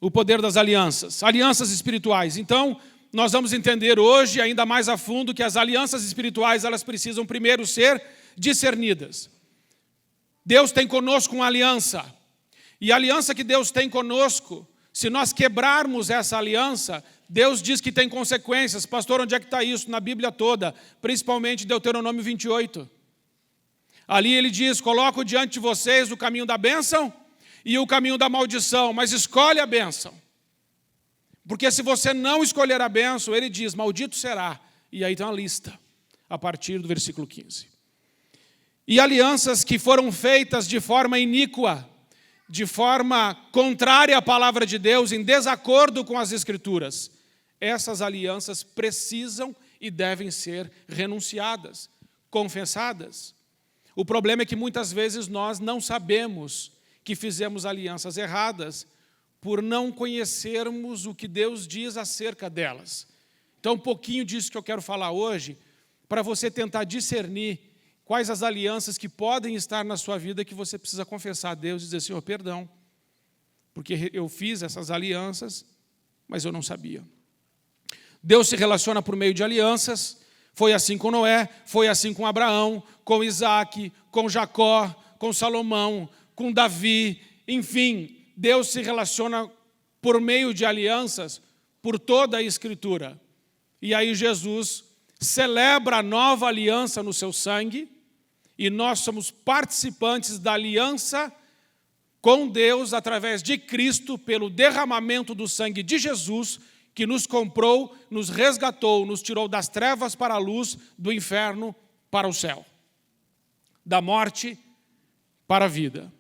o poder das alianças, alianças espirituais. Então, nós vamos entender hoje, ainda mais a fundo, que as alianças espirituais, elas precisam primeiro ser discernidas. Deus tem conosco uma aliança. E a aliança que Deus tem conosco, se nós quebrarmos essa aliança, Deus diz que tem consequências. Pastor, onde é que está isso? Na Bíblia toda, principalmente Deuteronômio 28. Ali ele diz, coloco diante de vocês o caminho da bênção e o caminho da maldição, mas escolhe a bênção. Porque se você não escolher a bênção, ele diz, maldito será. E aí tem uma lista, a partir do versículo 15. E alianças que foram feitas de forma iníqua, de forma contrária à palavra de Deus, em desacordo com as Escrituras, essas alianças precisam e devem ser renunciadas, confessadas. O problema é que muitas vezes nós não sabemos que fizemos alianças erradas por não conhecermos o que Deus diz acerca delas. Então, um pouquinho disso que eu quero falar hoje, para você tentar discernir quais as alianças que podem estar na sua vida que você precisa confessar a Deus e dizer, Senhor, perdão, porque eu fiz essas alianças, mas eu não sabia. Deus se relaciona por meio de alianças, foi assim com Noé, foi assim com Abraão, com Isaac, com Jacó, com Salomão, com Davi, enfim, Deus se relaciona por meio de alianças por toda a Escritura. E aí Jesus celebra a nova aliança no seu sangue, e nós somos participantes da aliança com Deus através de Cristo, pelo derramamento do sangue de Jesus, que nos comprou, nos resgatou, nos tirou das trevas para a luz, do inferno para o céu, da morte para a vida.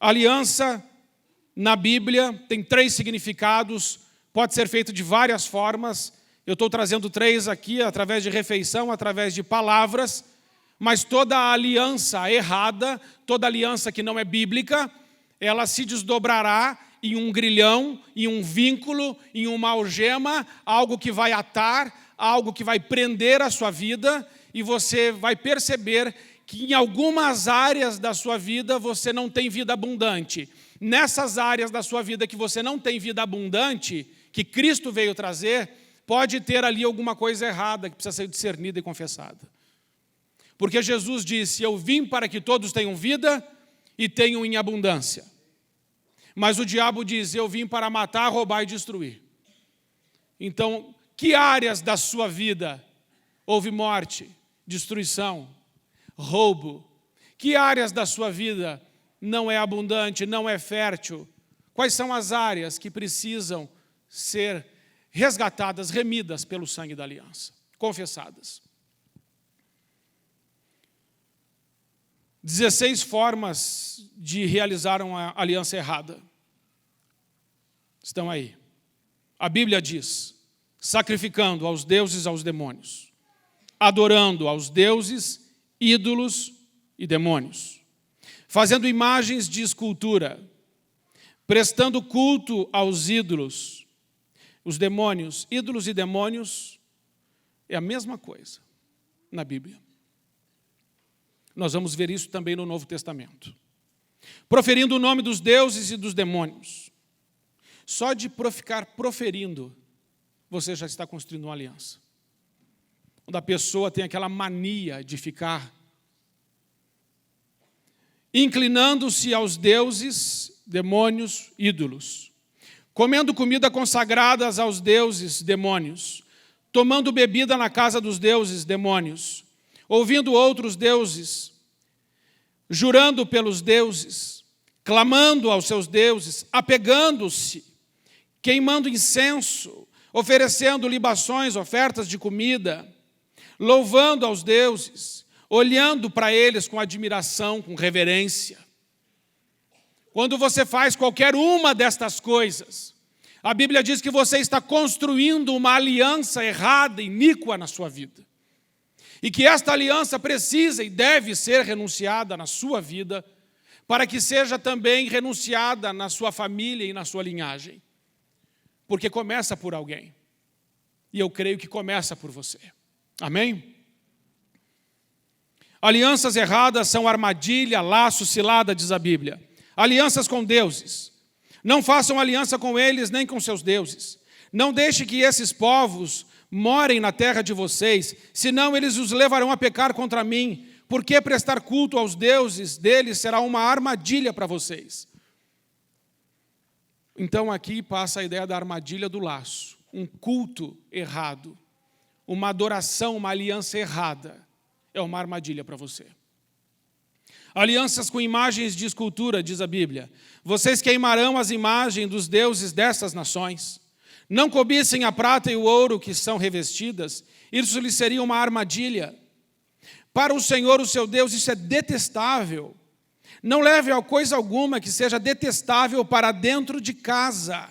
A aliança na Bíblia tem 3 significados, pode ser feito de várias formas. Eu estou trazendo 3 aqui, através de refeição, através de palavras, mas toda a aliança errada, toda aliança que não é bíblica, ela se desdobrará em um grilhão, em um vínculo, em uma algema, algo que vai atar, algo que vai prender a sua vida, e você vai perceber que em algumas áreas da sua vida você não tem vida abundante. Nessas áreas da sua vida que você não tem vida abundante, que Cristo veio trazer, pode ter ali alguma coisa errada que precisa ser discernida e confessada. Porque Jesus disse, eu vim para que todos tenham vida e tenham em abundância. Mas o diabo diz, eu vim para matar, roubar e destruir. Então, que áreas da sua vida houve morte, destruição, roubo? Que áreas da sua vida não é abundante, não é fértil? Quais são as áreas que precisam ser resgatadas, remidas pelo sangue da aliança, confessadas? 16 formas de realizar uma aliança errada estão aí. A Bíblia diz, sacrificando aos deuses e aos demônios, adorando aos deuses, ídolos e demônios, fazendo imagens de escultura, prestando culto aos ídolos. Os demônios, ídolos e demônios, é a mesma coisa na Bíblia. Nós vamos ver isso também no Novo Testamento. Proferindo o nome dos deuses e dos demônios. Só de ficar proferindo, você já está construindo uma aliança. Quando a pessoa tem aquela mania de ficar inclinando-se aos deuses, demônios, ídolos, comendo comida consagradas aos deuses, demônios, tomando bebida na casa dos deuses, demônios, ouvindo outros deuses, jurando pelos deuses, clamando aos seus deuses, apegando-se, queimando incenso, oferecendo libações, ofertas de comida, louvando aos deuses, olhando para eles com admiração, com reverência. Quando você faz qualquer uma destas coisas, a Bíblia diz que você está construindo uma aliança errada, iníqua na sua vida. E que esta aliança precisa e deve ser renunciada na sua vida, para que seja também renunciada na sua família e na sua linhagem. Porque começa por alguém. E eu creio que começa por você. Amém? Alianças erradas são armadilha, laço, cilada, diz a Bíblia. Alianças com deuses. Não façam aliança com eles nem com seus deuses. Não deixe que esses povos morem na terra de vocês, senão eles os levarão a pecar contra mim, porque prestar culto aos deuses deles será uma armadilha para vocês. Então aqui passa a ideia da armadilha do laço, um culto errado, uma adoração, uma aliança errada, é uma armadilha para você. Alianças com imagens de escultura, diz a Bíblia. Vocês queimarão as imagens dos deuses dessas nações. Não cobicem a prata e o ouro que são revestidas, isso lhes seria uma armadilha. Para o Senhor, o seu Deus, isso é detestável. Não leve a coisa alguma que seja detestável para dentro de casa.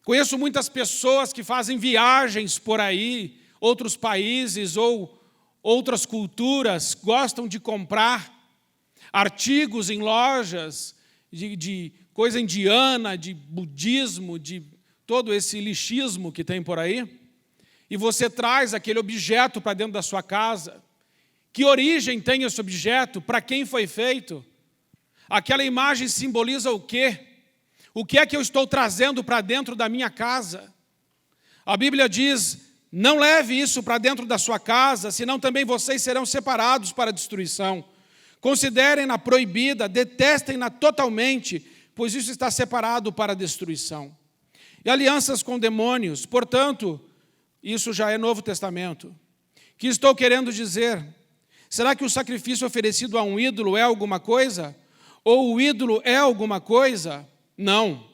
Conheço muitas pessoas que fazem viagens por aí, outros países ou outras culturas, gostam de comprar artigos em lojas de coisa indiana, de budismo, de todo esse lixismo que tem por aí, e você traz aquele objeto para dentro da sua casa. Que origem tem esse objeto? Para quem foi feito? Aquela imagem simboliza o quê? O que é que eu estou trazendo para dentro da minha casa? A Bíblia diz, não leve isso para dentro da sua casa, senão também vocês serão separados para a destruição. Considerem-na proibida, detestem-na totalmente, pois isso está separado para a destruição. E alianças com demônios, portanto, isso já é Novo Testamento. O que estou querendo dizer? Será que o sacrifício oferecido a um ídolo é alguma coisa? Ou o ídolo é alguma coisa? Não.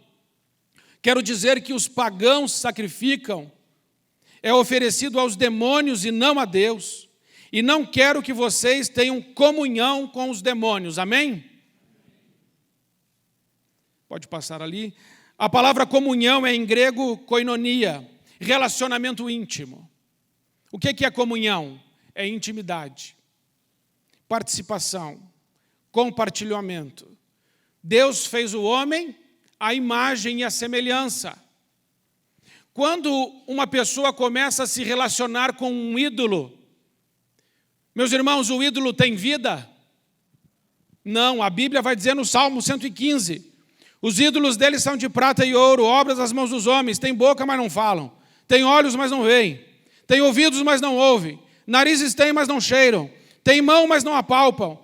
Quero dizer que os pagãos sacrificam, é oferecido aos demônios e não a Deus. E não quero que vocês tenham comunhão com os demônios, amém? Pode passar ali. A palavra comunhão é em grego koinonia, relacionamento íntimo. O que é comunhão? É intimidade, participação, compartilhamento. Deus fez o homem à imagem e à semelhança. Quando uma pessoa começa a se relacionar com um ídolo, meus irmãos, o ídolo tem vida? Não, a Bíblia vai dizer no Salmo 115, os ídolos deles são de prata e ouro, obras das mãos dos homens, têm boca, mas não falam, têm olhos, mas não veem, têm ouvidos, mas não ouvem, narizes têm, mas não cheiram, têm mão, mas não apalpam,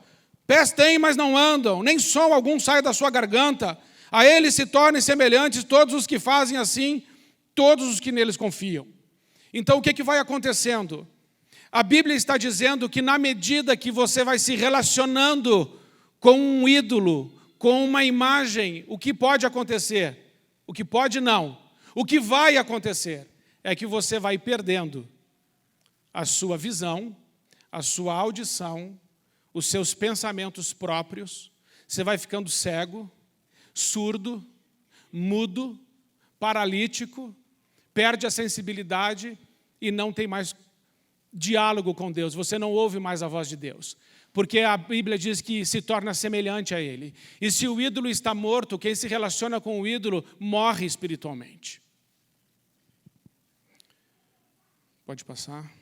pés têm, mas não andam, nem som algum sai da sua garganta, a eles se tornem semelhantes todos os que fazem assim, todos os que neles confiam. Então o que vai acontecendo? A Bíblia está dizendo que na medida que você vai se relacionando com um ídolo, com uma imagem, o que pode acontecer? O que pode não. O que vai acontecer é que você vai perdendo a sua visão, a sua audição, os seus pensamentos próprios, você vai ficando cego, surdo, mudo, paralítico, perde a sensibilidade e não tem mais diálogo com Deus, você não ouve mais a voz de Deus. Porque a Bíblia diz que se torna semelhante a Ele. E se o ídolo está morto, quem se relaciona com o ídolo morre espiritualmente. Pode passar.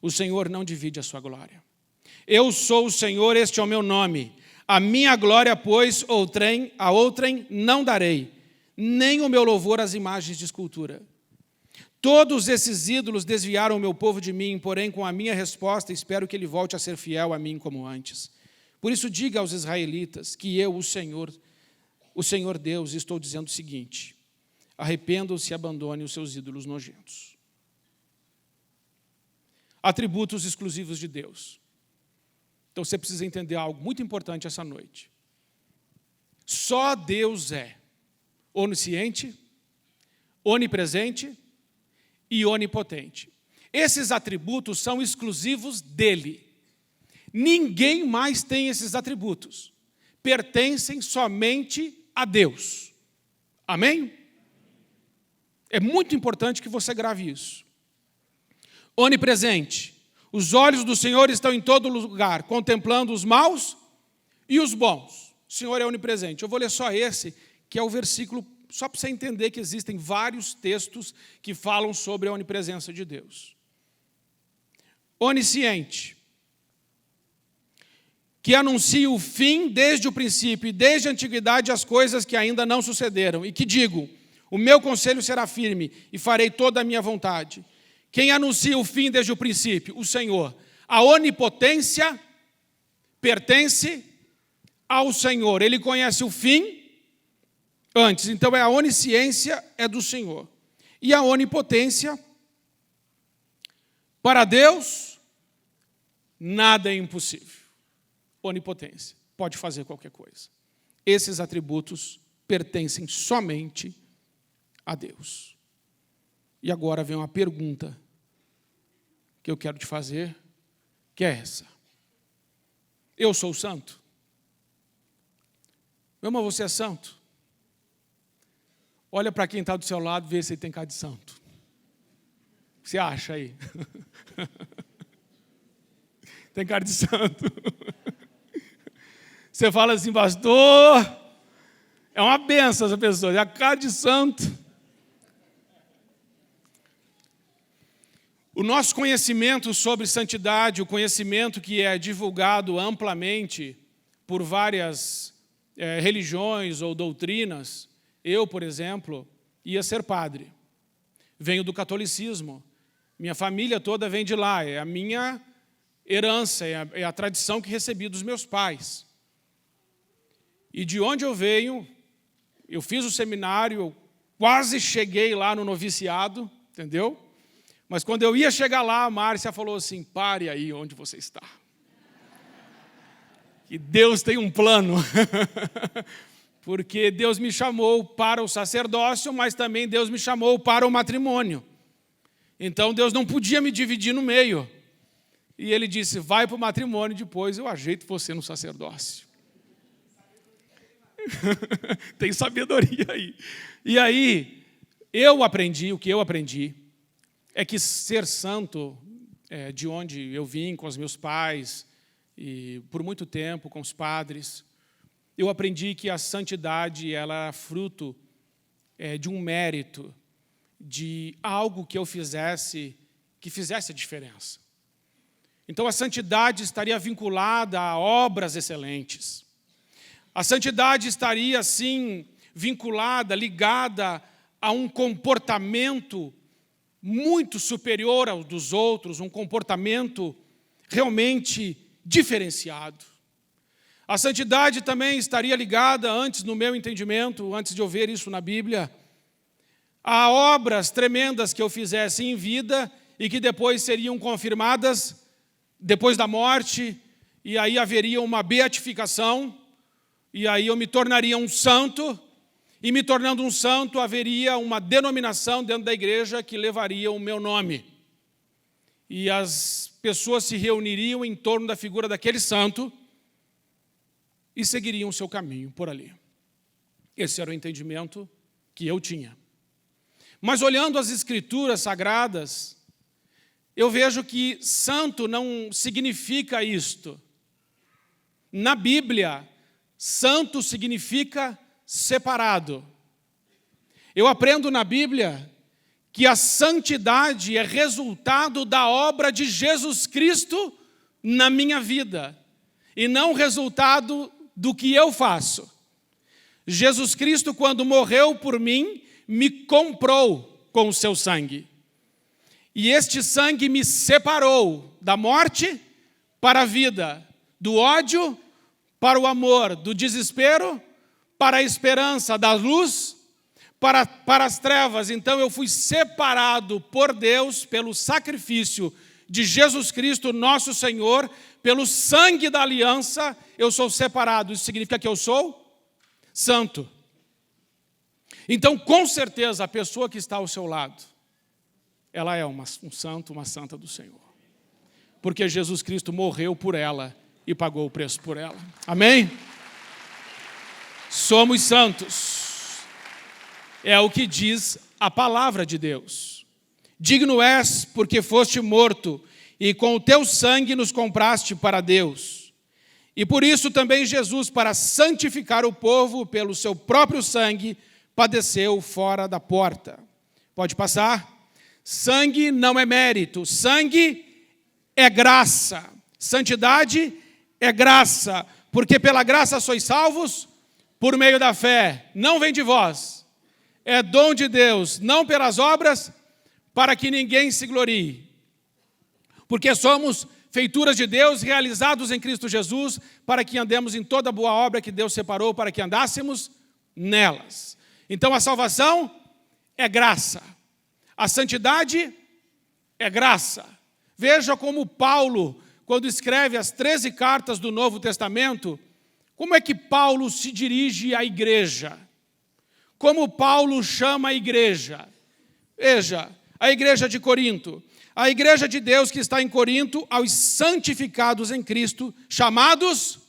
O Senhor não divide a sua glória. Eu sou o Senhor, este é o meu nome. A minha glória, pois, a outrem não darei, nem o meu louvor às imagens de escultura. Todos esses ídolos desviaram o meu povo de mim, porém, com a minha resposta, espero que ele volte a ser fiel a mim como antes. Por isso, diga aos israelitas que eu, o Senhor Deus, estou dizendo o seguinte: arrependam-se e abandonem os seus ídolos nojentos. Atributos exclusivos de Deus. Então, você precisa entender algo muito importante essa noite. Só Deus é onisciente, onipresente e onipotente. Esses atributos são exclusivos dele. Ninguém mais tem esses atributos. Pertencem somente a Deus. Amém? É muito importante que você grave isso. Onipresente. Os olhos do Senhor estão em todo lugar, contemplando os maus e os bons. O Senhor é onipresente. Eu vou ler só esse, que é o versículo, só para você entender que existem vários textos que falam sobre a onipresença de Deus. Onisciente. que anuncio o fim desde o princípio e desde a antiguidade as coisas que ainda não sucederam, e que digo, o meu conselho será firme e farei toda a minha vontade. Quem anuncia o fim desde o princípio? O Senhor. A onipotência pertence ao Senhor. Ele conhece o fim antes. Então, a onisciência é do Senhor. E a onipotência, para Deus, nada é impossível. Onipotência. Pode fazer qualquer coisa. Esses atributos pertencem somente a Deus. E agora vem uma pergunta que eu quero te fazer, que é essa. Eu sou santo? Meu irmão, você é santo? Olha para quem está do seu lado e vê se ele tem cara de santo. O que você acha aí? Tem cara de santo. Você fala assim, pastor, é uma benção essa pessoa, é a cara de santo. O nosso conhecimento sobre santidade, o conhecimento que é divulgado amplamente por várias religiões ou doutrinas, eu, por exemplo, ia ser padre. Venho do catolicismo. Minha família toda vem de lá. É a minha herança, é a tradição que recebi dos meus pais. E de onde eu venho, eu fiz o seminário, eu quase cheguei lá no noviciado, entendeu? Mas quando eu ia chegar lá, a Márcia falou assim, pare aí onde você está. Que Deus tem um plano. Porque Deus me chamou para o sacerdócio, mas também Deus me chamou para o matrimônio. Então Deus não podia me dividir no meio. E Ele disse, vai para o matrimônio, depois eu ajeito você no sacerdócio. Tem sabedoria aí. E aí, o que eu aprendi, é que ser santo, de onde eu vim, com os meus pais, e por muito tempo com os padres, eu aprendi que a santidade ela é fruto de um mérito, de algo que eu fizesse, que fizesse a diferença. Então a santidade estaria vinculada a obras excelentes. A santidade estaria, assim, vinculada, ligada a um comportamento muito superior ao dos outros, um comportamento realmente diferenciado. A santidade também estaria ligada, antes, no meu entendimento, antes de eu ver isso na Bíblia, a obras tremendas que eu fizesse em vida e que depois seriam confirmadas depois da morte, e aí haveria uma beatificação, e aí eu me tornaria um santo, e me tornando um santo, haveria uma denominação dentro da igreja que levaria o meu nome. E as pessoas se reuniriam em torno da figura daquele santo e seguiriam o seu caminho por ali. Esse era o entendimento que eu tinha. Mas olhando as Escrituras Sagradas, eu vejo que santo não significa isto. Na Bíblia, santo significa separado. Eu aprendo na Bíblia que a santidade é resultado da obra de Jesus Cristo na minha vida, e não resultado do que eu faço. Jesus Cristo, quando morreu por mim, me comprou com o seu sangue. E este sangue me separou da morte para a vida, do ódio para o amor, do desespero para a esperança, da luz para as trevas. Então eu fui separado por Deus pelo sacrifício de Jesus Cristo, nosso Senhor, pelo sangue da aliança, eu sou separado. Isso significa que eu sou santo. Então, com certeza, a pessoa que está ao seu lado, ela é um santo, uma santa do Senhor. Porque Jesus Cristo morreu por ela e pagou o preço por ela. Amém? Somos santos. É o que diz a palavra de Deus. Digno és, porque foste morto, e com o teu sangue nos compraste para Deus. E por isso também Jesus, para santificar o povo pelo seu próprio sangue, padeceu fora da porta. Pode passar? Sangue não é mérito, sangue é graça. Santidade é graça, porque pela graça sois salvos por meio da fé. Não vem de vós, é dom de Deus, não pelas obras, para que ninguém se glorie. Porque somos feituras de Deus, realizados em Cristo Jesus, para que andemos em toda boa obra que Deus separou, para que andássemos nelas. Então a salvação é graça. A santidade é graça. Veja como Paulo, quando escreve as 13 cartas do Novo Testamento, como é que Paulo se dirige à igreja? Como Paulo chama a igreja? Veja, a igreja de Corinto. A igreja de Deus que está em Corinto, aos santificados em Cristo, chamados...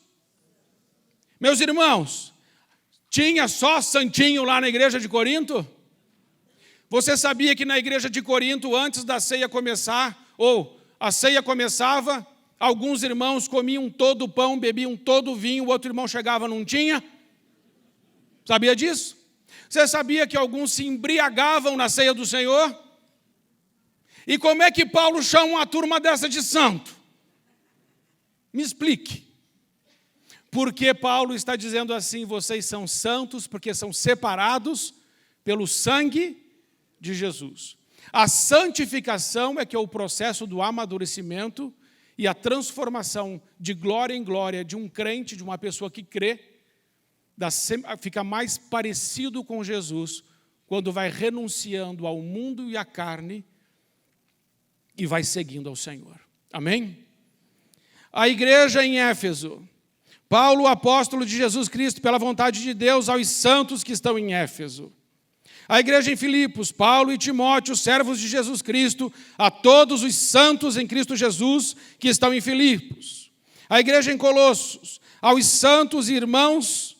Meus irmãos, tinha só santinho lá na igreja de Corinto? Você sabia que na igreja de Corinto, antes da ceia começar, ou a ceia começava, alguns irmãos comiam todo o pão, bebiam todo o vinho, o outro irmão chegava e não tinha? Sabia disso? Você sabia que alguns se embriagavam na ceia do Senhor? E como é que Paulo chama uma turma dessa de santo? Me explique. Porque Paulo está dizendo assim, vocês são santos porque são separados pelo sangue de Jesus. A santificação é que é o processo do amadurecimento e a transformação de glória em glória de um crente, de uma pessoa que crê, fica mais parecido com Jesus quando vai renunciando ao mundo e à carne e vai seguindo ao Senhor. Amém? A igreja em Éfeso. Paulo, apóstolo de Jesus Cristo, pela vontade de Deus, aos santos que estão em Éfeso. A igreja em Filipos, Paulo e Timóteo, servos de Jesus Cristo, a todos os santos em Cristo Jesus que estão em Filipos. A igreja em Colossos, aos santos irmãos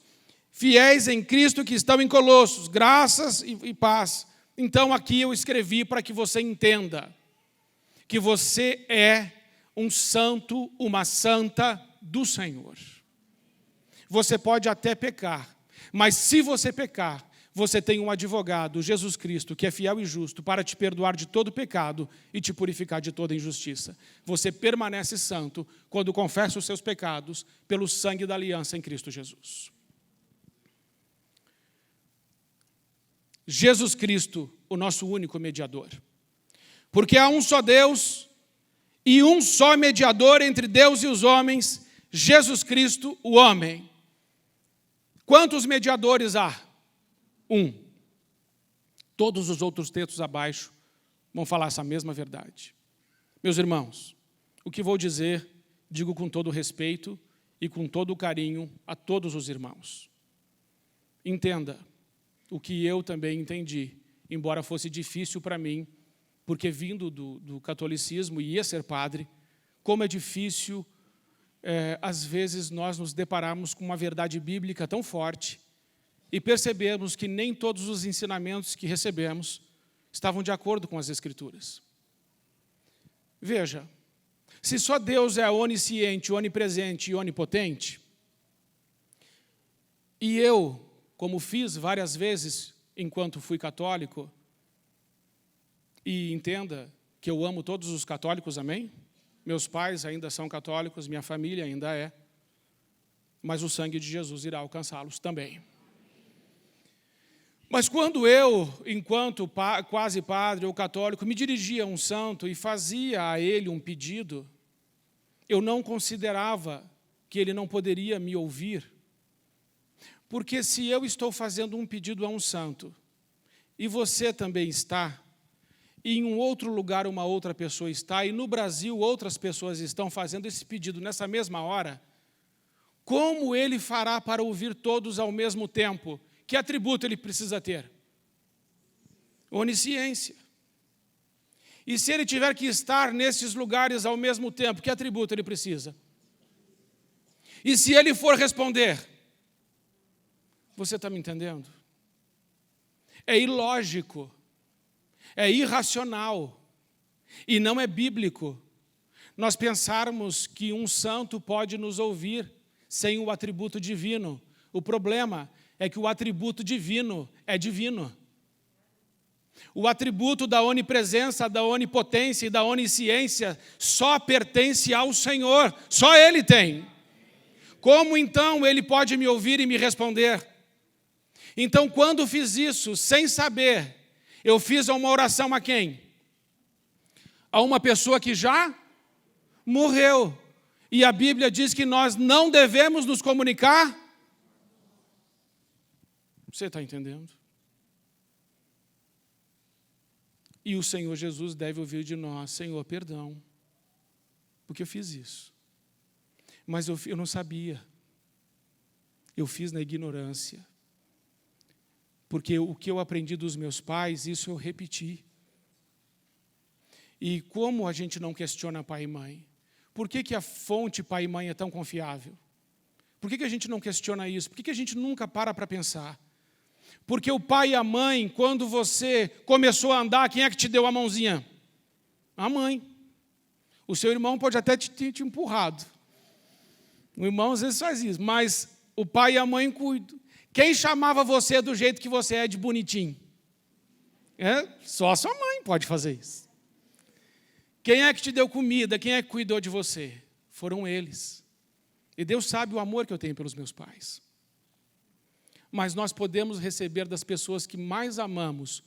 fiéis em Cristo que estão em Colossos, graças e paz. Então aqui eu escrevi para que você entenda que você é um santo, uma santa do Senhor. Você pode até pecar, mas se você pecar, você tem um advogado, Jesus Cristo, que é fiel e justo para te perdoar de todo pecado e te purificar de toda injustiça. Você permanece santo quando confessa os seus pecados pelo sangue da aliança em Cristo Jesus. Jesus Cristo, o nosso único mediador. Porque há um só Deus e um só mediador entre Deus e os homens, Jesus Cristo, o homem. Quantos mediadores há? Um. Todos os outros textos abaixo vão falar essa mesma verdade. Meus irmãos, o que vou dizer, digo com todo respeito e com todo o carinho a todos os irmãos. Entenda o que eu também entendi, embora fosse difícil para mim, porque vindo do catolicismo e ia ser padre, como é difícil, às vezes, nós nos depararmos com uma verdade bíblica tão forte e percebemos que nem todos os ensinamentos que recebemos estavam de acordo com as Escrituras. Veja, se só Deus é onisciente, onipresente e onipotente, e eu, como fiz várias vezes enquanto fui católico, e entenda que eu amo todos os católicos, amém? Meus pais ainda são católicos, minha família ainda é, mas o sangue de Jesus irá alcançá-los também. Mas quando eu, enquanto quase padre ou católico, me dirigia a um santo e fazia a ele um pedido, eu não considerava que ele não poderia me ouvir. Porque se eu estou fazendo um pedido a um santo, e você também está, e em um outro lugar uma outra pessoa está, e no Brasil outras pessoas estão fazendo esse pedido nessa mesma hora, como ele fará para ouvir todos ao mesmo tempo? Que atributo ele precisa ter? Onisciência. E se ele tiver que estar nesses lugares ao mesmo tempo, que atributo ele precisa? E se ele for responder? Você está me entendendo? É ilógico, é irracional e não é bíblico nós pensarmos que um santo pode nos ouvir sem o atributo divino. O problema é que o atributo divino é divino. O atributo da onipresença, da onipotência e da onisciência só pertence ao Senhor, só Ele tem. Como então ele pode me ouvir e me responder? Então, quando fiz isso, sem saber, eu fiz uma oração a quem? A uma pessoa que já morreu. E a Bíblia diz que nós não devemos nos comunicar. Você está entendendo? E o Senhor Jesus deve ouvir de nós: Senhor, perdão, porque eu fiz isso. Mas eu não sabia. Eu fiz na ignorância. Porque o que eu aprendi dos meus pais, isso eu repeti. E como a gente não questiona pai e mãe? Por que a fonte pai e mãe é tão confiável? Por que a gente não questiona isso? Por que a gente nunca para pensar? Porque o pai e a mãe, quando você começou a andar, quem é que te deu a mãozinha? A mãe. O seu irmão pode até te empurrado. O irmão às vezes faz isso, mas o pai e a mãe cuidam. Quem chamava você do jeito que você é de bonitinho? Só a sua mãe pode fazer isso. Quem é que te deu comida? Quem é que cuidou de você? Foram eles. E Deus sabe o amor que eu tenho pelos meus pais. Mas nós podemos receber das pessoas que mais amamos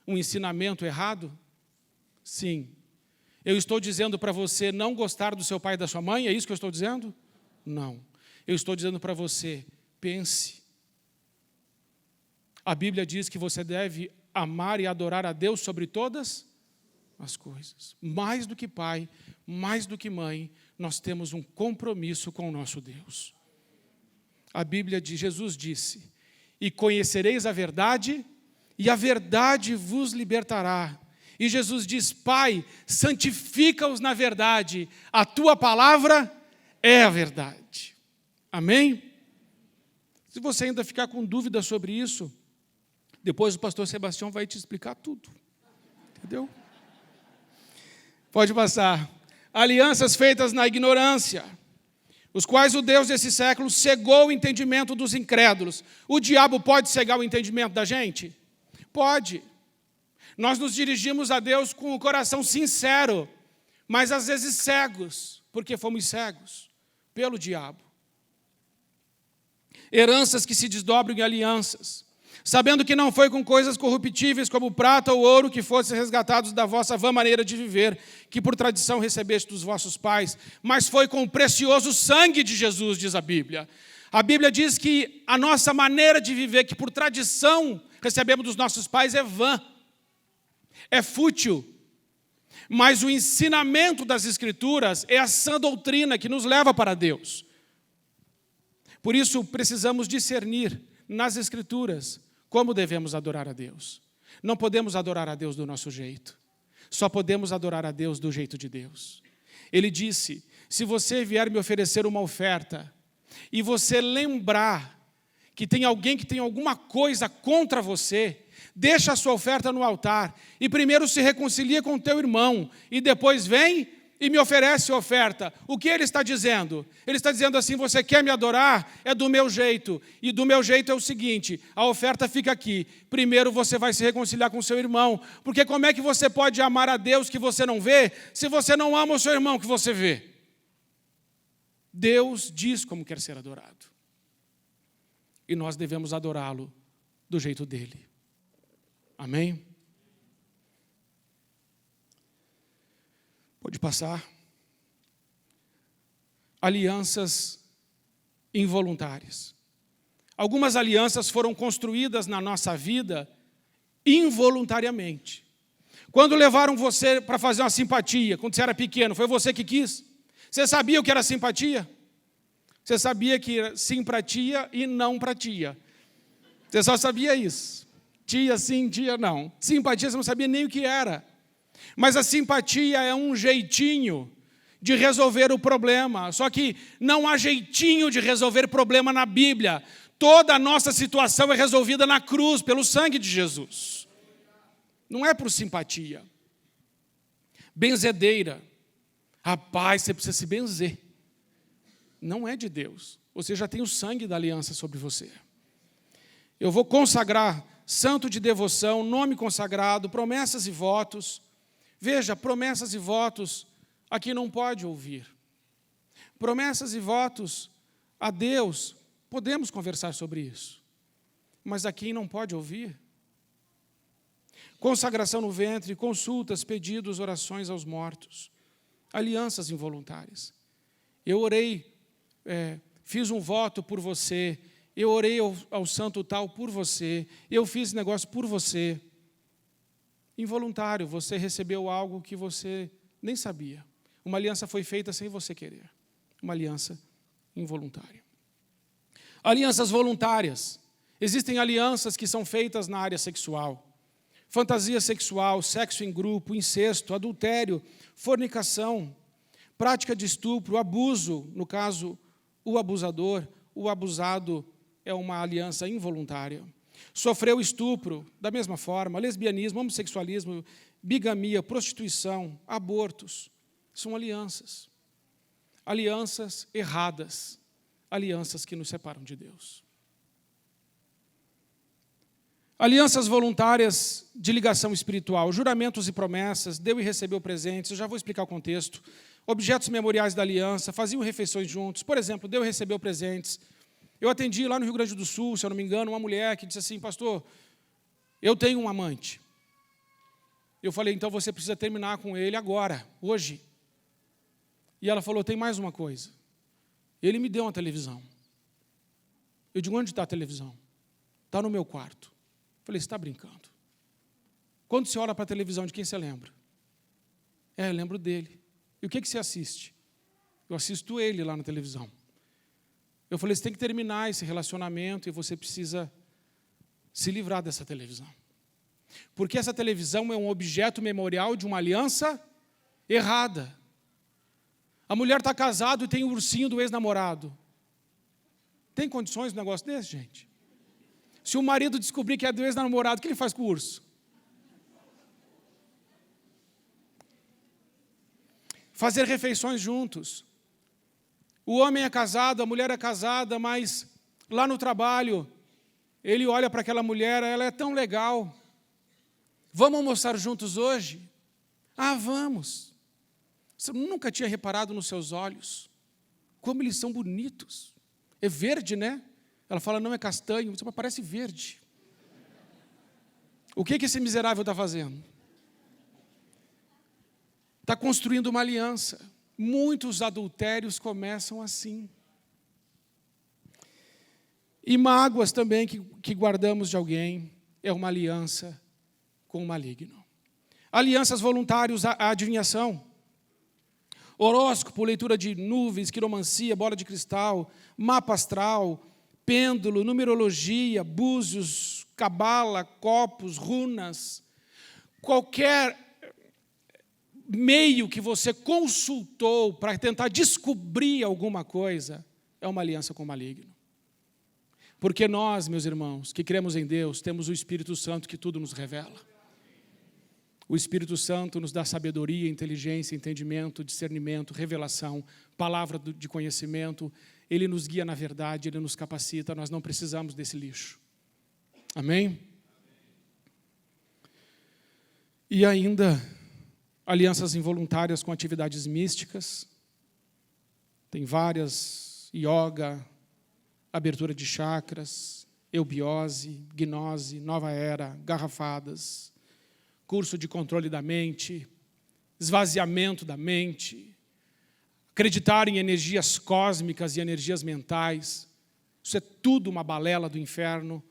um ensinamento errado? Sim. Eu estou dizendo para você não gostar do seu pai e da sua mãe? É isso que eu estou dizendo? Não. Eu estou dizendo para você, pense. A Bíblia diz que você deve amar e adorar a Deus sobre todas as coisas. Mais do que pai, mais do que mãe, nós temos um compromisso com o nosso Deus. A Bíblia diz, Jesus disse: e conhecereis a verdade, e a verdade vos libertará. E Jesus diz: Pai, santifica-os na verdade, a tua palavra é a verdade. Amém? Se você ainda ficar com dúvida sobre isso, depois o pastor Sebastião vai te explicar tudo. Entendeu? Pode passar. Alianças feitas na ignorância, os quais o Deus desse século cegou o entendimento dos incrédulos. O diabo pode cegar o entendimento da gente? Pode. Nós nos dirigimos a Deus com o coração sincero, mas às vezes cegos, porque fomos cegos pelo diabo. Heranças que se desdobram em alianças, sabendo que não foi com coisas corruptíveis como prata ou ouro que fossem resgatados da vossa vã maneira de viver, que por tradição recebeste dos vossos pais, mas foi com o precioso sangue de Jesus, diz a Bíblia. A Bíblia diz que a nossa maneira de viver, que por tradição recebemos dos nossos pais, é vã, é fútil. Mas o ensinamento das Escrituras é a sã doutrina que nos leva para Deus. Por isso, precisamos discernir nas Escrituras como devemos adorar a Deus. Não podemos adorar a Deus do nosso jeito. Só podemos adorar a Deus do jeito de Deus. Ele disse: se você vier me oferecer uma oferta e você lembrar que tem alguém que tem alguma coisa contra você, deixa a sua oferta no altar e primeiro se reconcilia com o teu irmão e depois vem e me oferece oferta. O que ele está dizendo? Ele está dizendo assim: você quer me adorar? É do meu jeito. E do meu jeito é o seguinte: a oferta fica aqui. Primeiro você vai se reconciliar com o seu irmão. Porque como é que você pode amar a Deus que você não vê, se você não ama o seu irmão que você vê? Deus diz como quer ser adorado. E nós devemos adorá-lo do jeito dele. Amém? Pode passar. Alianças involuntárias. Algumas alianças foram construídas na nossa vida involuntariamente. Quando levaram você para fazer uma simpatia, quando você era pequeno, foi você que quis? Você sabia o que era simpatia? Você sabia que era simpatia e não pratia. Você só sabia isso. Tia sim, tia não. Simpatia você não sabia nem o que era. Mas a simpatia é um jeitinho de resolver o problema. Só que não há jeitinho de resolver problema na Bíblia. Toda a nossa situação é resolvida na cruz, pelo sangue de Jesus. Não é por simpatia. Benzedeira. Rapaz, você precisa se benzer. Não é de Deus. Você já tem o sangue da aliança sobre você. Eu vou consagrar santo de devoção, nome consagrado, promessas e votos. Veja, promessas e votos aqui não pode ouvir. Promessas e votos a Deus, podemos conversar sobre isso. Mas a quem não pode ouvir? Consagração no ventre, consultas, pedidos, orações aos mortos. Alianças involuntárias. Eu orei, fiz um voto por você. Eu orei ao santo tal por você. Eu fiz negócio por você. Involuntário, você recebeu algo que você nem sabia. Uma aliança foi feita sem você querer. Uma aliança involuntária. Alianças voluntárias. Existem alianças que são feitas na área sexual. Fantasia sexual, sexo em grupo, incesto, adultério, fornicação, prática de estupro, abuso, no caso, o abusador, o abusado é uma aliança involuntária. Sofreu estupro, da mesma forma, lesbianismo, homossexualismo, bigamia, prostituição, abortos, são alianças. Alianças erradas, alianças que nos separam de Deus. Alianças voluntárias de ligação espiritual, juramentos e promessas, deu e recebeu presentes, eu já vou explicar o contexto. Objetos memoriais da aliança, faziam refeições juntos. Por exemplo, deu e recebeu presentes. Eu atendi lá no Rio Grande do Sul, se eu não me engano, uma mulher que disse assim, pastor, eu tenho um amante. Eu falei, então você precisa terminar com ele agora, hoje. E ela falou, tem mais uma coisa. Ele me deu uma televisão. Eu digo, onde está a televisão? Está no meu quarto. Eu falei, você está brincando? Quando você olha para a televisão, de quem você lembra? Eu lembro dele. E o que você assiste? Eu assisto ele lá na televisão. Eu falei, você tem que terminar esse relacionamento e você precisa se livrar dessa televisão. Porque essa televisão é um objeto memorial de uma aliança errada. A mulher está casada e tem o ursinho do ex-namorado. Tem condições de um negócio desse, gente? Se o marido descobrir que é do ex-namorado, o que ele faz com o urso? Fazer refeições juntos. O homem é casado, a mulher é casada, mas lá no trabalho, ele olha para aquela mulher, ela é tão legal. Vamos almoçar juntos hoje? Ah, vamos. Você nunca tinha reparado nos seus olhos, como eles são bonitos. É verde, né? Ela fala, não, é castanho, mas parece verde. O que esse miserável está fazendo? Está construindo uma aliança. Muitos adultérios começam assim. E mágoas também que guardamos de alguém, é uma aliança com o maligno. Alianças voluntárias à adivinhação. Horóscopo, leitura de nuvens, quiromancia, bola de cristal, mapa astral, pêndulo, numerologia, búzios, cabala, copos, runas. Qualquer meio que você consultou para tentar descobrir alguma coisa é uma aliança com o maligno. Porque nós, meus irmãos, que cremos em Deus, temos o Espírito Santo que tudo nos revela. O Espírito Santo nos dá sabedoria, inteligência, entendimento, discernimento, revelação, palavra de conhecimento. Ele nos guia na verdade, Ele nos capacita, nós não precisamos desse lixo. Amém? E ainda, alianças involuntárias com atividades místicas. Tem várias, yoga, abertura de chakras, eubiose, gnose, nova era, garrafadas, curso de controle da mente, esvaziamento da mente, acreditar em energias cósmicas e energias mentais. Isso é tudo uma balela do inferno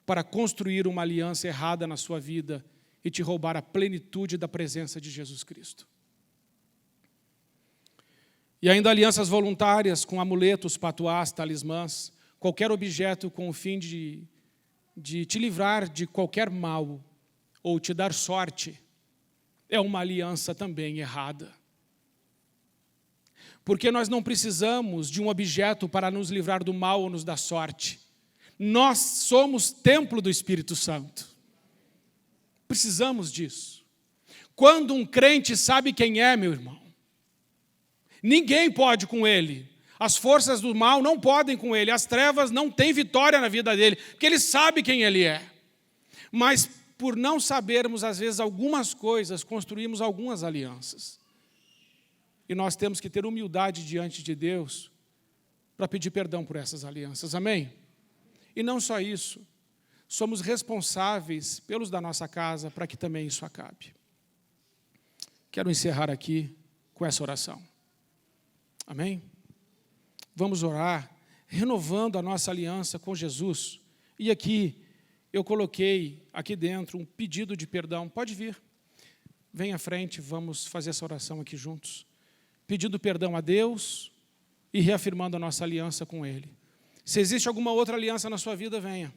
para construir uma aliança errada na sua vida e te roubar a plenitude da presença de Jesus Cristo. E ainda alianças voluntárias com amuletos, patuás, talismãs, qualquer objeto com o fim de te livrar de qualquer mal ou te dar sorte, é uma aliança também errada. Porque nós não precisamos de um objeto para nos livrar do mal ou nos dar sorte. Nós somos templo do Espírito Santo. Precisamos disso. Quando um crente sabe quem é, meu irmão, ninguém pode com ele. As forças do mal não podem com ele. As trevas não têm vitória na vida dele, porque ele sabe quem ele é. Mas por não sabermos, às vezes, algumas coisas, construímos algumas alianças. E nós temos que ter humildade diante de Deus para pedir perdão por essas alianças, amém? E não só isso, somos responsáveis pelos da nossa casa para que também isso acabe. Quero encerrar aqui com essa oração, amém? Vamos orar, renovando a nossa aliança com Jesus. E aqui, eu coloquei aqui dentro um pedido de perdão. Pode vir, vem à frente, vamos fazer essa oração aqui juntos. Pedindo perdão a Deus e reafirmando a nossa aliança com Ele. Se existe alguma outra aliança na sua vida, venha.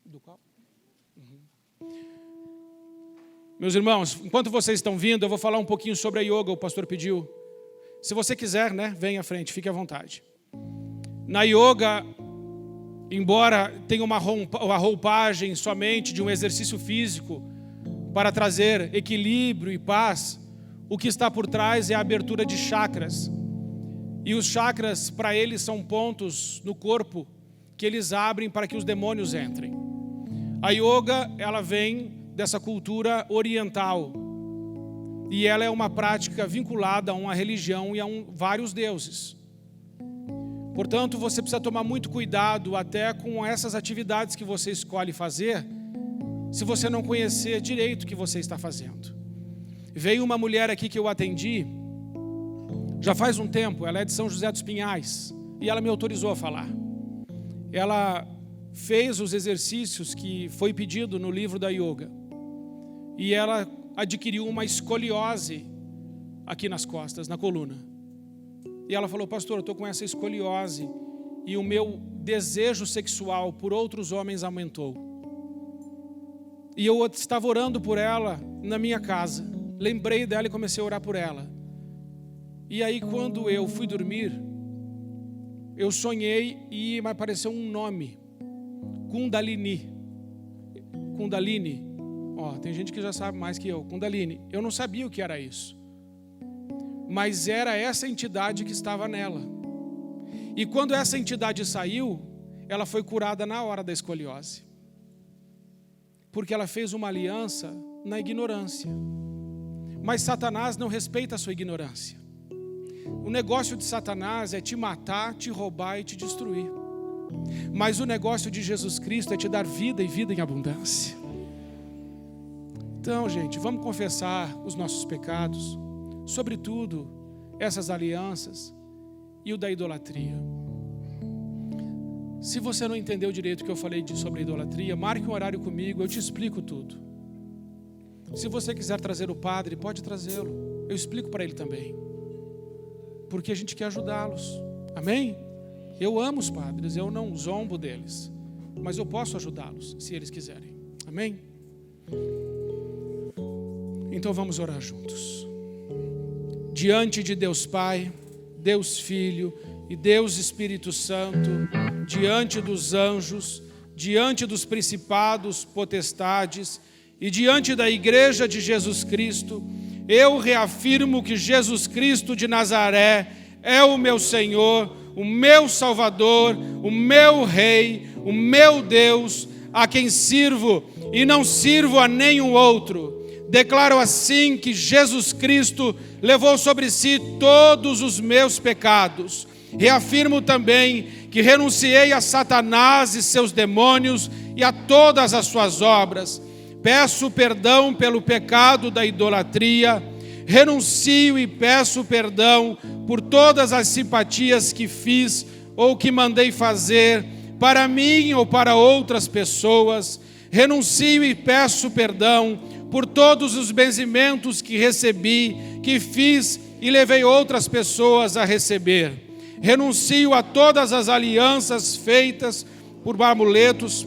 Do qual? Meus irmãos, enquanto vocês estão vindo, eu vou falar um pouquinho sobre a yoga, o pastor pediu. Se você quiser, né, venha à frente, fique à vontade. Na yoga, embora tenha uma roupagem somente de um exercício físico para trazer equilíbrio e paz, o que está por trás é a abertura de chakras. E os chakras, para eles, são pontos no corpo que eles abrem para que os demônios entrem. A yoga, ela vem dessa cultura oriental. E ela é uma prática vinculada a uma religião e a vários deuses. Portanto, você precisa tomar muito cuidado até com essas atividades que você escolhe fazer, se você não conhecer direito o que você está fazendo. Veio uma mulher aqui que eu atendi, já faz um tempo, ela é de São José dos Pinhais, e ela me autorizou a falar. Ela fez os exercícios que foi pedido no livro da yoga, e ela adquiriu uma escoliose aqui nas costas, na coluna. E ela falou: pastor, eu estou com essa escoliose e o meu desejo sexual por outros homens aumentou. E eu estava orando por ela na minha casa. Lembrei dela e comecei a orar por ela. E aí, quando eu fui dormir, eu sonhei e me apareceu um nome: Kundalini. Kundalini. Tem gente que já sabe mais que eu. Kundalini. Eu não sabia o que era isso. Mas era essa entidade que estava nela. E quando essa entidade saiu, ela foi curada na hora da escoliose. Porque ela fez uma aliança na ignorância. Mas Satanás não respeita a sua ignorância. O negócio de Satanás é te matar, te roubar e te destruir. Mas o negócio de Jesus Cristo é te dar vida e vida em abundância. Então, gente, vamos confessar os nossos pecados, sobretudo essas alianças e o da idolatria. Se você não entendeu direito o que eu falei sobre a idolatria, marque um horário comigo, eu te explico tudo. Se você quiser trazer o padre, pode trazê-lo, eu explico para ele também, porque a gente quer ajudá-los, amém? Eu amo os padres, eu não zombo deles, mas eu posso ajudá-los, se eles quiserem, amém? Então vamos orar juntos. Diante de Deus Pai, Deus Filho e Deus Espírito Santo, diante dos anjos, diante dos principados, potestades e diante da Igreja de Jesus Cristo, eu reafirmo que Jesus Cristo de Nazaré é o meu Senhor, o meu Salvador, o meu Rei, o meu Deus, a quem sirvo e não sirvo a nenhum outro. Declaro assim que Jesus Cristo levou sobre si todos os meus pecados. Reafirmo também que renunciei a Satanás e seus demônios e a todas as suas obras. Peço perdão pelo pecado da idolatria. Renuncio e peço perdão por todas as simpatias que fiz ou que mandei fazer para mim ou para outras pessoas. Renuncio e peço perdão por todos os benzimentos que recebi, que fiz e levei outras pessoas a receber. Renuncio a todas as alianças feitas por amuletos,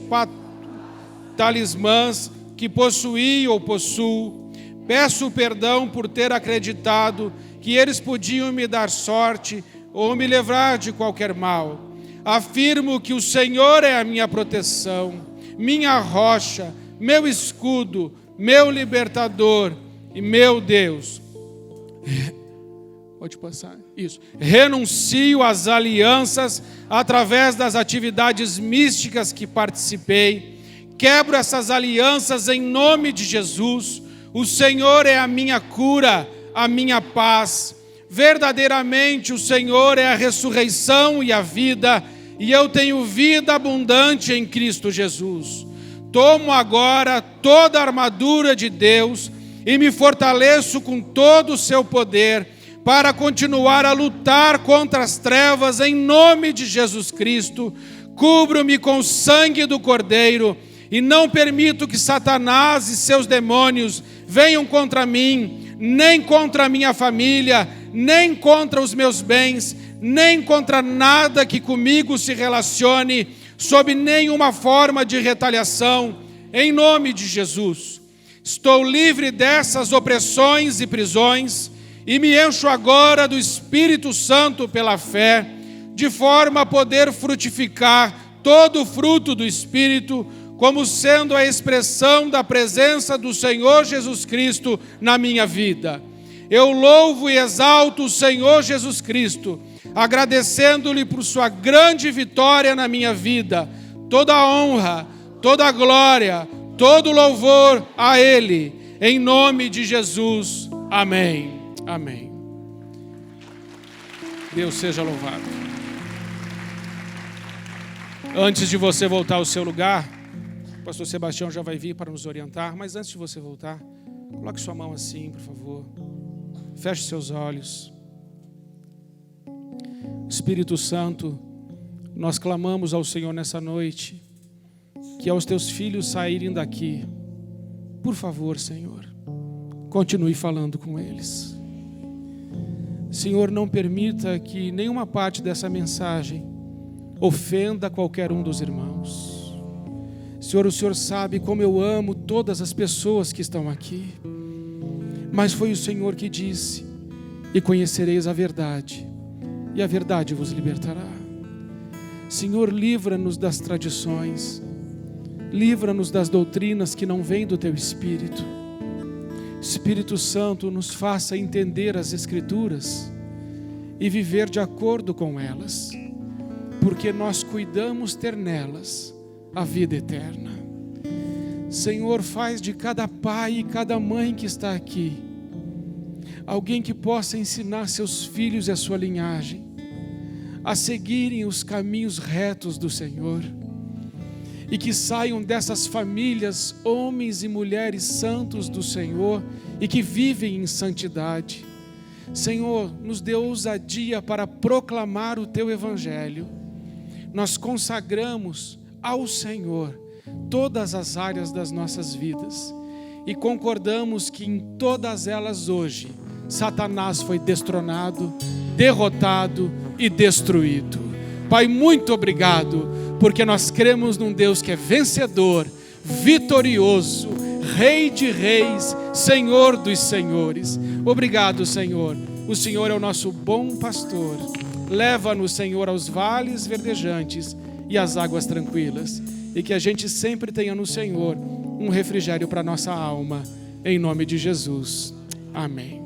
talismãs que possuí ou possuo. Peço perdão por ter acreditado que eles podiam me dar sorte ou me livrar de qualquer mal. Afirmo que o Senhor é a minha proteção, minha rocha, meu escudo, meu libertador e meu Deus. Pode passar. Isso. Renuncio às alianças através das atividades místicas que participei. Quebro essas alianças em nome de Jesus. O Senhor é a minha cura, a minha paz. Verdadeiramente o Senhor é a ressurreição e a vida, e eu tenho vida abundante em Cristo Jesus. Tomo agora toda a armadura de Deus e me fortaleço com todo o seu poder para continuar a lutar contra as trevas em nome de Jesus Cristo. Cubro-me com o sangue do Cordeiro e não permito que Satanás e seus demônios venham contra mim, nem contra a minha família, nem contra os meus bens, nem contra nada que comigo se relacione, sob nenhuma forma de retaliação, em nome de Jesus. Estou livre dessas opressões e prisões e me encho agora do Espírito Santo pela fé, de forma a poder frutificar todo o fruto do Espírito, como sendo a expressão da presença do Senhor Jesus Cristo na minha vida. Eu louvo e exalto o Senhor Jesus Cristo, agradecendo-lhe por sua grande vitória na minha vida. Toda a honra, toda a glória, todo o louvor a Ele, em nome de Jesus. Amém. Amém. Deus seja louvado. Antes de você voltar ao seu lugar, o pastor Sebastião já vai vir para nos orientar, mas antes de você voltar, coloque sua mão assim, por favor. Feche seus olhos. Espírito Santo, nós clamamos ao Senhor nessa noite, que aos teus filhos saírem daqui, por favor, Senhor, continue falando com eles. Senhor, não permita que nenhuma parte dessa mensagem ofenda qualquer um dos irmãos. Senhor, o Senhor sabe como eu amo todas as pessoas que estão aqui, mas foi o Senhor que disse: e conhecereis a verdade, e a verdade vos libertará. Senhor, livra-nos das tradições, livra-nos das doutrinas que não vêm do Teu Espírito. Espírito Santo, nos faça entender as Escrituras e viver de acordo com elas, porque nós cuidamos ter nelas a vida eterna. Senhor, faz de cada pai e cada mãe que está aqui alguém que possa ensinar seus filhos e a sua linhagem a seguirem os caminhos retos do Senhor, e que saiam dessas famílias homens e mulheres santos do Senhor e que vivem em santidade. Senhor, nos dê ousadia para proclamar o Teu Evangelho. Nós consagramos ao Senhor todas as áreas das nossas vidas e concordamos que em todas elas hoje Satanás foi destronado, derrotado e destruído. Pai, muito obrigado, porque nós cremos num Deus que é vencedor, vitorioso, Rei de reis, Senhor dos senhores. Obrigado, Senhor. O Senhor é o nosso bom pastor. Leva-nos, Senhor, aos vales verdejantes e às águas tranquilas. E que a gente sempre tenha no Senhor um refrigério para a nossa alma. Em nome de Jesus. Amém.